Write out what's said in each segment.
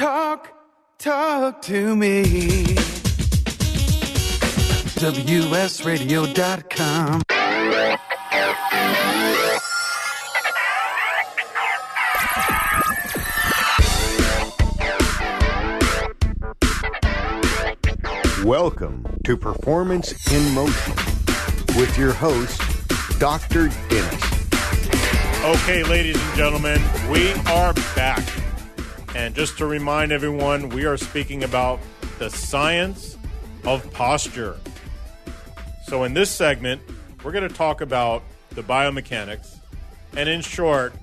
Talk to me. WSRadio.com. Welcome to Performance in Motion with your host, Dr. Dennis. Okay, ladies and gentlemen, we are back. And just to remind everyone, we are speaking about the science of posture. So in this segment, we're going to talk about the biomechanics and, in short,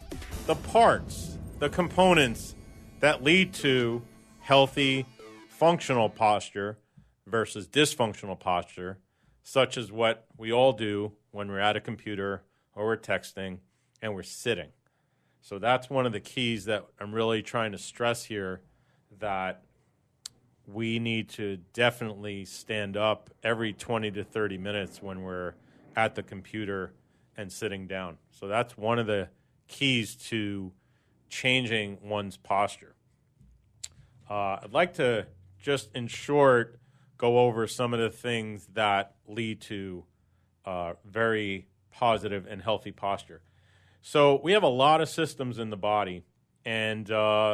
the parts, the components that lead to healthy, functional posture versus dysfunctional posture, such as what we all do when we're at a computer or we're texting and we're sitting. So that's one of the keys that I'm really trying to stress here, that we need to definitely stand up every 20 to 30 minutes when we're at the computer and sitting down. So that's one of the keys to changing one's posture. I'd like to just, in short, go over some of the things that lead to very positive and healthy posture. So we have a lot of systems in the body, and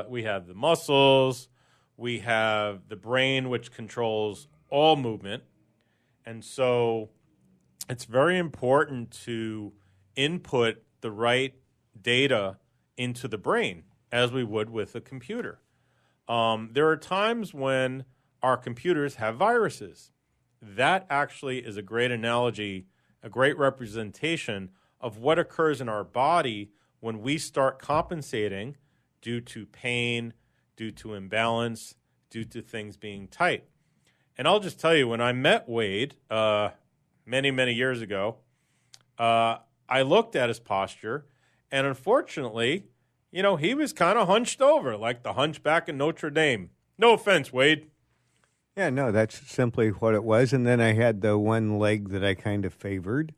we have the muscles, we have the brain, which controls all movement. And so it's very important to input the right data into the brain, as we would with a computer. There are times when our computers have viruses. That actually is a great analogy, a great representation of what occurs in our body when we start compensating due to pain, due to imbalance, due to things being tight. And I'll just tell you, when I met Wade many, many years ago, I looked at his posture, and unfortunately, he was kind of hunched over, like the hunchback in Notre Dame. No offense, Wade. Yeah, no, that's simply what it was. And then I had the one leg that I kind of favored.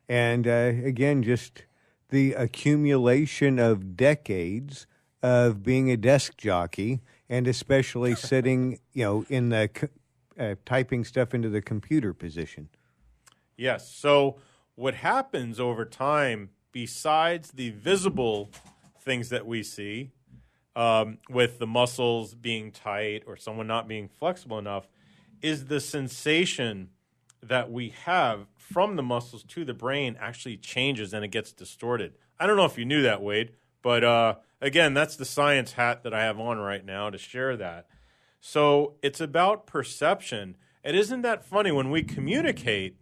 And again, just the accumulation of decades of being a desk jockey, and especially sitting, in the typing stuff into the computer position. Yes. So what happens over time, besides the visible things that we see, with the muscles being tight or someone not being flexible enough, is the sensation that we have from the muscles to the brain actually changes and it gets distorted. I don't know if you knew that, Wade, but again, that's the science hat that I have on right now to share that. So it's about perception. It isn't that funny when we communicate.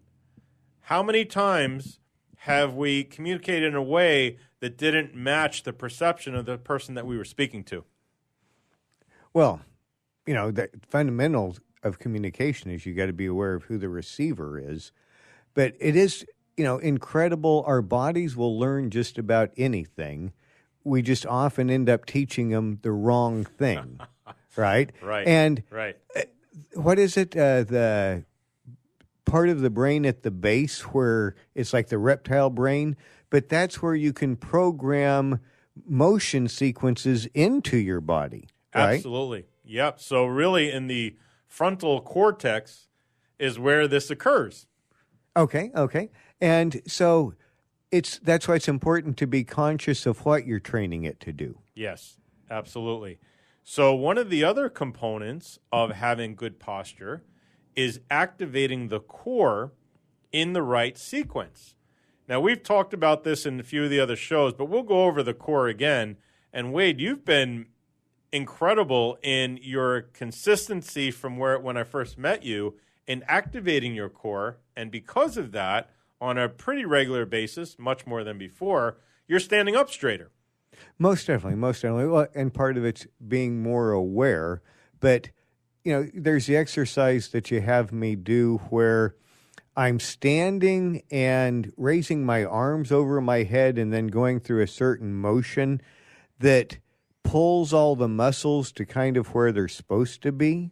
How many times have we communicated in a way that didn't match the perception of the person that we were speaking to? Well, the fundamentals of communication is you got to be aware of who the receiver is. But it is, incredible. Our bodies will learn just about anything. We just often end up teaching them the wrong thing, right? Right. And right. What is it? The part of the brain at the base where it's like the reptile brain, but that's where you can program motion sequences into your body, right? Absolutely. Yep. So really in the frontal cortex is where this occurs. Okay. And so that's why it's important to be conscious of what you're training it to do. Yes, absolutely. So one of the other components of having good posture is activating the core in the right sequence. Now, we've talked about this in a few of the other shows, but we'll go over the core again. And Wade, you've been incredible in your consistency from when I first met you in activating your core. And because of that, on a pretty regular basis, much more than before, you're standing up straighter. Most definitely. Well, and part of it's being more aware. But, there's the exercise that you have me do where I'm standing and raising my arms over my head and then going through a certain motion that pulls all the muscles to kind of where they're supposed to be.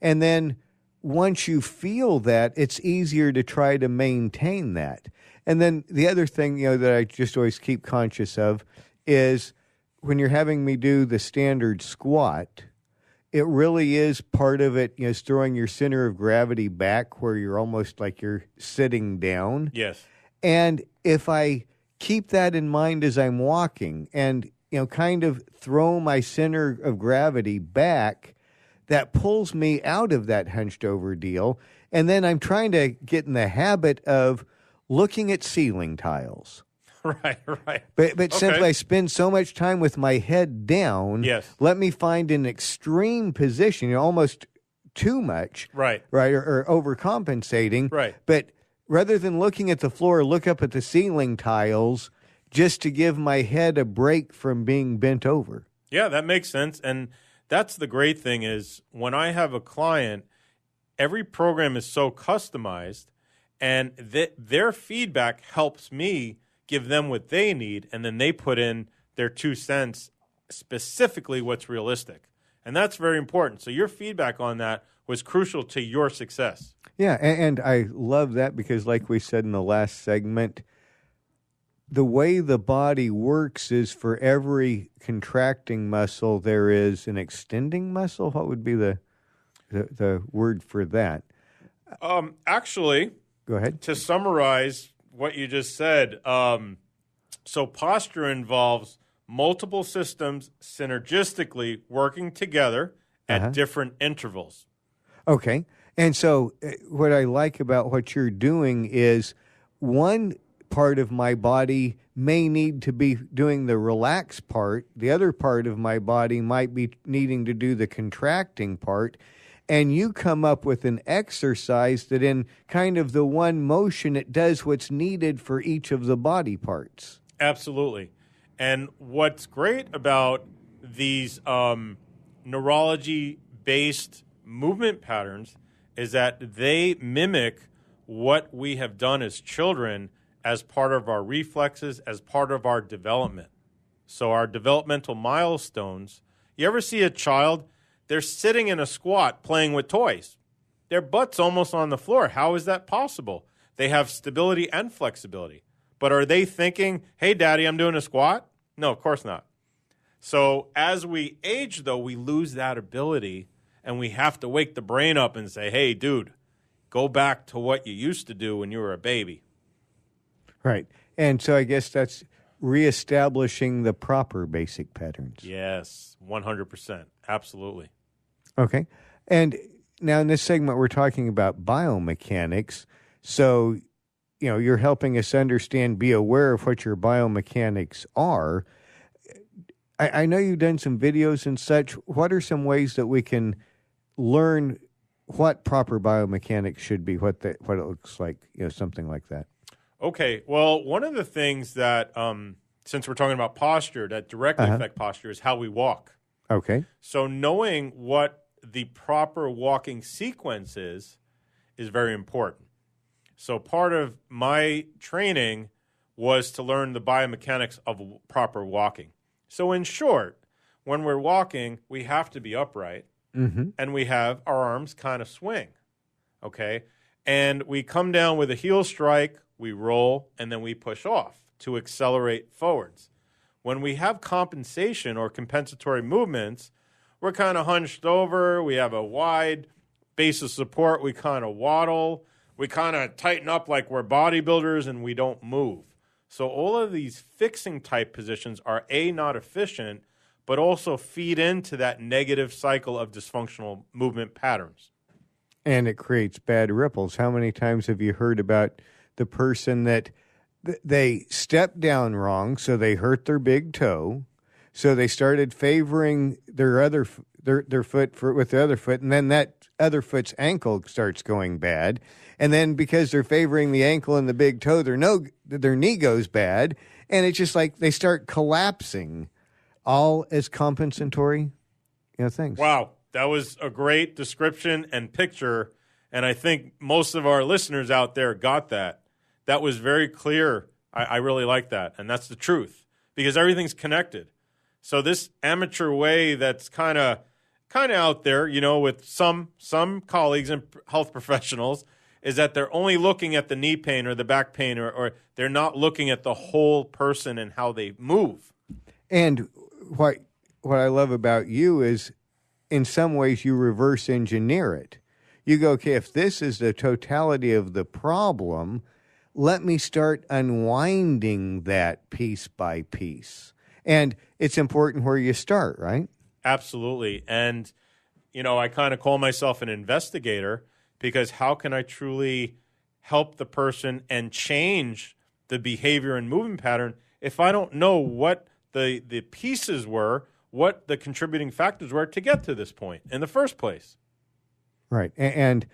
And then once you feel that, it's easier to try to maintain that. And then the other thing, that I just always keep conscious of is when you're having me do the standard squat, it really is part of it, is throwing your center of gravity back where you're almost like you're sitting down. Yes. And if I keep that in mind as I'm walking and, kind of throw my center of gravity back, that pulls me out of that hunched over deal. And then I'm trying to get in the habit of looking at ceiling tiles. Right. But simply I spend so much time with my head down. Yes. Let me find an extreme position, almost too much. Right. Or overcompensating. Right. But rather than looking at the floor, look up at the ceiling tiles just to give my head a break from being bent over. Yeah, that makes sense. And that's the great thing is when I have a client, every program is so customized and their feedback helps me give them what they need, and then they put in their 2 cents, specifically what's realistic. And that's very important. So your feedback on that was crucial to your success. Yeah, and I love that because like we said in the last segment, the way the body works is for every contracting muscle, there is an extending muscle. What would be the word for that? Actually, go ahead. To summarize what you just said, so posture involves multiple systems synergistically working together at different intervals. Okay. And so what I like about what you're doing is one part of my body may need to be doing the relaxed part. The other part of my body might be needing to do the contracting part. And you come up with an exercise that in kind of the one motion, it does what's needed for each of the body parts. Absolutely. And what's great about these neurology-based movement patterns is that they mimic what we have done as children as part of our reflexes, as part of our development. So our developmental milestones, you ever see a child, they're sitting in a squat playing with toys. Their butt's almost on the floor. How is that possible? They have stability and flexibility. But are they thinking, hey, Daddy, I'm doing a squat? No, of course not. So as we age, though, we lose that ability, and we have to wake the brain up and say, hey, dude, go back to what you used to do when you were a baby. Right. And so I guess that's reestablishing the proper basic patterns. Yes, 100%. Absolutely. Okay. And now in this segment, we're talking about biomechanics. So, you're helping us understand, be aware of what your biomechanics are. I know you've done some videos and such. What are some ways that we can learn what proper biomechanics should be, what it looks like, something like that? Okay. Well, one of the things that, since we're talking about posture, that directly affect posture is how we walk. Okay. So knowing what the proper walking sequence is very important. So part of my training was to learn the biomechanics of proper walking. So in short, when we're walking, we have to be upright, and we have our arms kind of swing, okay? And we come down with a heel strike, we roll, and then we push off to accelerate forwards. When we have compensation or compensatory movements, we're kind of hunched over, we have a wide base of support, we kind of waddle, we kind of tighten up like we're bodybuilders, and we don't move. So all of these fixing type positions are not efficient, but also feed into that negative cycle of dysfunctional movement patterns. And it creates bad ripples. How many times have you heard about the person that they stepped down wrong, so they hurt their big toe, so they started favoring their foot with the other foot, and then that other foot's ankle starts going bad. And then because they're favoring the ankle and the big toe, their knee goes bad. And it's just like they start collapsing, all as compensatory things. Wow. That was a great description and picture. And I think most of our listeners out there got that. That was very clear. I really like that. And that's the truth because everything's connected. So this amateur way that's kind of out there, with some colleagues and health professionals, is that they're only looking at the knee pain or the back pain, or they're not looking at the whole person and how they move. And what I love about you is in some ways, you reverse engineer it. You go, okay, if this is the totality of the problem, let me start unwinding that piece by piece. And it's important where you start, right? Absolutely. And, I kind of call myself an investigator because how can I truly help the person and change the behavior and movement pattern if I don't know what the pieces were, what the contributing factors were to get to this point in the first place? Right. And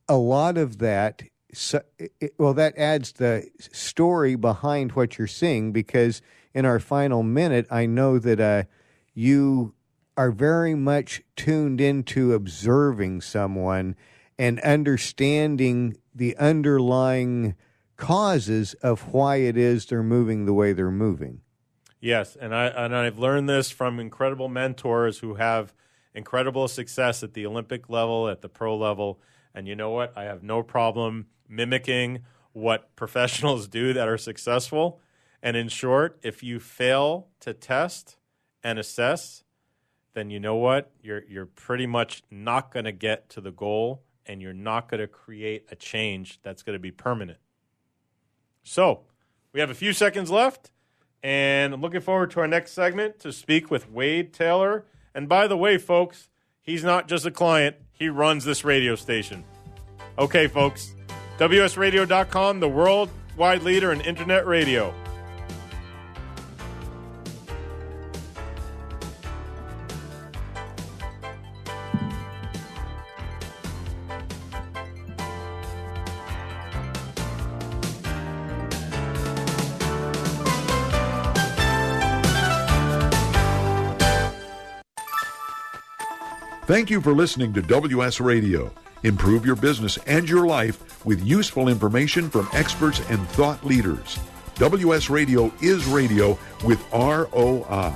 a lot of that, that adds the story behind what you're seeing, because in our final minute, I know that you are very much tuned into observing someone and understanding the underlying causes of why it is they're moving the way they're moving. Yes, and I've learned this from incredible mentors who have incredible success at the Olympic level, at the pro level. And you know what? I have no problem mimicking what professionals do that are successful. And in short, if you fail to test and assess, then you know what? You're pretty much not going to get to the goal, and you're not going to create a change that's going to be permanent. So we have a few seconds left, and I'm looking forward to our next segment to speak with Wade Taylor. And by the way, folks, he's not just a client. He runs this radio station. Okay, folks, WSRadio.com, the worldwide leader in internet radio. Thank you for listening to WS Radio. Improve your business and your life with useful information from experts and thought leaders. WS Radio is radio with ROI.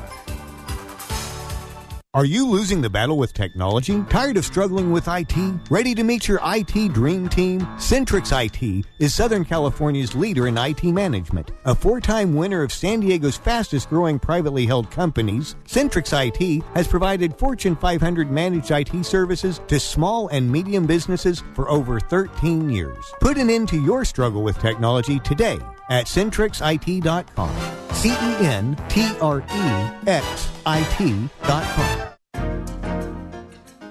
Are you losing the battle with technology? Tired of struggling with IT? Ready to meet your IT dream team? Centrix IT is Southern California's leader in IT management. A 4-time winner of San Diego's fastest growing privately held companies, Centrix IT has provided Fortune 500 managed IT services to small and medium businesses for over 13 years. Put an end to your struggle with technology today at CentrixIT.com. CentrixIT.com.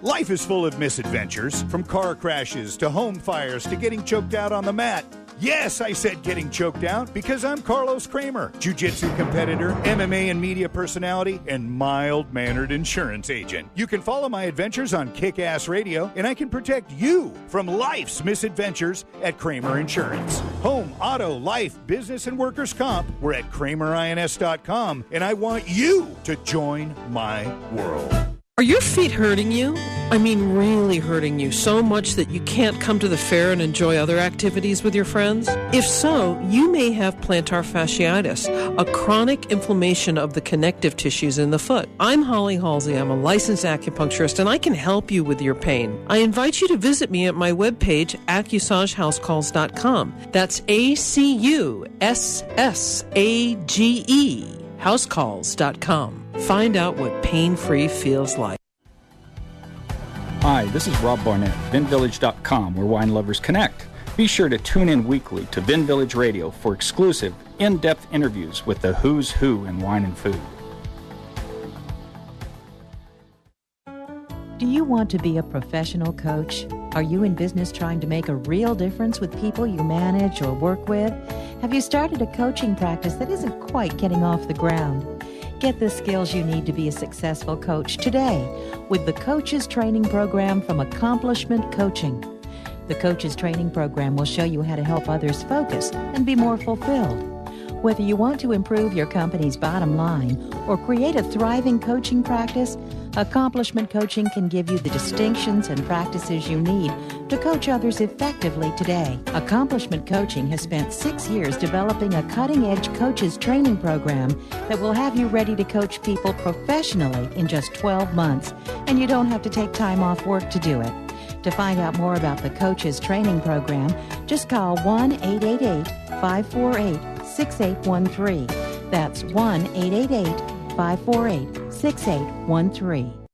Life is full of misadventures, from car crashes to home fires to getting choked out on the mat. Yes, I said getting choked out because I'm Carlos Kramer, jiu-jitsu competitor, MMA and media personality, and mild-mannered insurance agent. You can follow my adventures on Kick-Ass Radio, and I can protect you from life's misadventures at Kramer Insurance. Home, auto, life, business, and workers' comp. We're at KramerINS.com, and I want you to join my world. Are your feet hurting you? I mean, really hurting you so much that you can't come to the fair and enjoy other activities with your friends? If so, you may have plantar fasciitis, a chronic inflammation of the connective tissues in the foot. I'm Holly Halsey. I'm a licensed acupuncturist, and I can help you with your pain. I invite you to visit me at my webpage, AccuSageHouseCalls.com. That's ACUSSAGE, housecalls.com. Find out what pain-free feels like. Hi, this is Rob Barnett, VinVillage.com, where wine lovers connect. Be sure to tune in weekly to Vin Village Radio for exclusive, in-depth interviews with the who's who in wine and food. Do you want to be a professional coach? Are you in business trying to make a real difference with people you manage or work with? Have you started a coaching practice that isn't quite getting off the ground? Get the skills you need to be a successful coach today with the Coaches Training Program from Accomplishment Coaching. The Coaches Training Program will show you how to help others focus and be more fulfilled. Whether you want to improve your company's bottom line or create a thriving coaching practice, Accomplishment Coaching can give you the distinctions and practices you need to coach others effectively today. Accomplishment Coaching has spent 6 years developing a cutting-edge coaches training program that will have you ready to coach people professionally in just 12 months, and you don't have to take time off work to do it. To find out more about the Coaches Training Program, just call 1-888-548-6813. That's 1-888-548-6813.